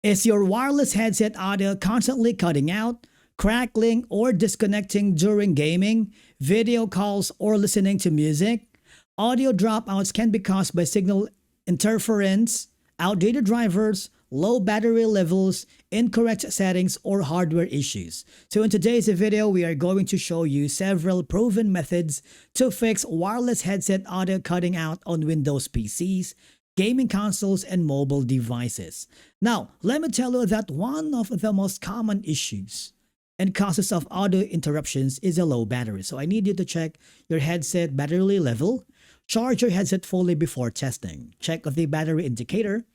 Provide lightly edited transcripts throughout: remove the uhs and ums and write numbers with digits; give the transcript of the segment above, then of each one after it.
Is your wireless headset audio constantly cutting out, crackling, or disconnecting during gaming, video calls, or listening to music? Audio dropouts can be caused by signal interference, outdated drivers, low battery levels, incorrect settings, or hardware issues. So in today's video, we are going to show you several proven methods to fix wireless headset audio cutting out on Windows PCs, gaming consoles, and mobile devices. Now, let me tell you that one of the most common issues and causes of audio interruptions is a low battery. So I need you to check your headset battery level, charge your headset fully before testing, check the battery indicator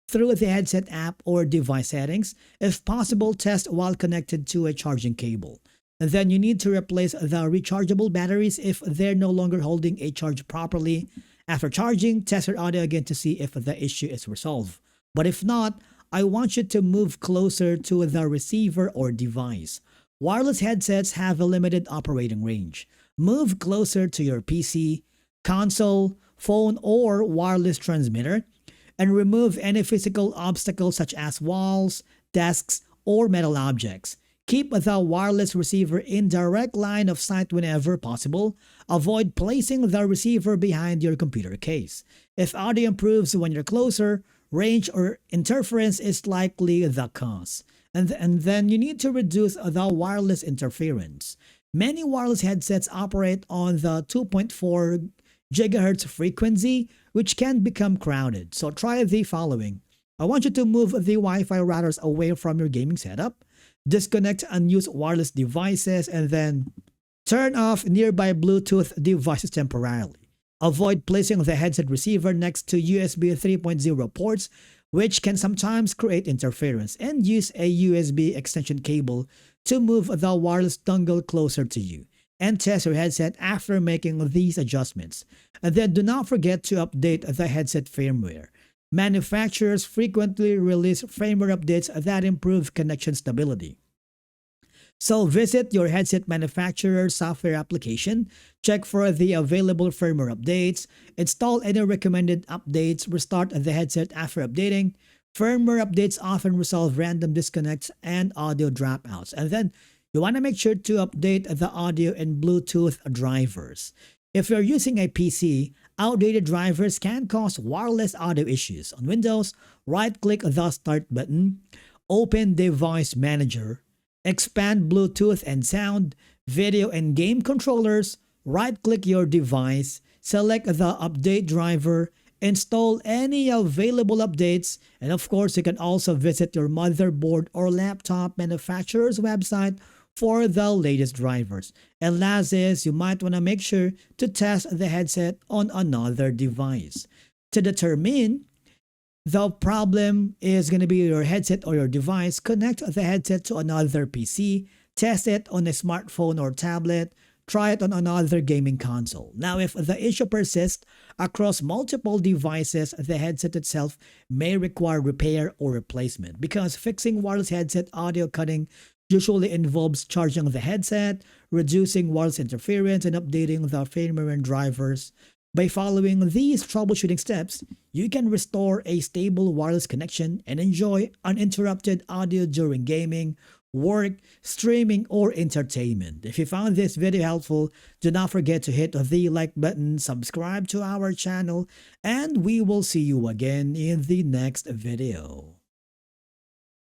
through the headset app or device settings. If possible, test while connected to a charging cable. And then you need to replace the rechargeable batteries if they're no longer holding a charge properly. After charging, test your audio again to see if the issue is resolved. But if not, I want you to move closer to the receiver or device. Wireless headsets have a limited operating range. Move closer to your PC, console, phone, or wireless transmitter and remove any physical obstacles such as walls, desks, or metal objects. Keep the wireless receiver in direct line of sight whenever possible. Avoid placing the receiver behind your computer case. If audio improves when you're closer, range or interference is likely the cause. And then you need to reduce the wireless interference. Many wireless headsets operate on the 2.4 gigahertz frequency, which can become crowded. So try the following. I want you to move the Wi-Fi routers away from your gaming setup, disconnect unused wireless devices, and then turn off nearby Bluetooth devices temporarily. Avoid placing the headset receiver next to USB 3.0 ports, which can sometimes create interference, and use a USB extension cable to move the wireless dongle closer to you. And test your headset after making these adjustments. And then do not forget to update the headset firmware. Manufacturers frequently release firmware updates that improve connection stability. So visit your headset manufacturer's software application, check for the available firmware updates, install any recommended updates, restart the headset after updating. Firmware updates often resolve random disconnects and audio dropouts. And then you want to make sure to update the audio and Bluetooth drivers. If you're using a PC, outdated drivers can cause wireless audio issues. On Windows, right-click the Start button, open Device Manager, expand Bluetooth and sound, video and game controllers, right-click your device, select the update driver, install any available updates, and of course, you can also visit your motherboard or laptop manufacturer's website for the latest drivers. And last is, you might want to make sure to test the headset on another device. To determine the problem is going to be your headset or your device, connect the headset to another PC, test it on a smartphone or tablet, try it on another gaming console. Now, if the issue persists across multiple devices, the headset itself may require repair or replacement, because fixing wireless headset audio cutting usually involves charging the headset, reducing wireless interference, and updating the firmware and drivers. By following these troubleshooting steps, you can restore a stable wireless connection and enjoy uninterrupted audio during gaming, work, streaming, or entertainment. If you found this video helpful, do not forget to hit the like button, subscribe to our channel, and we will see you again in the next video.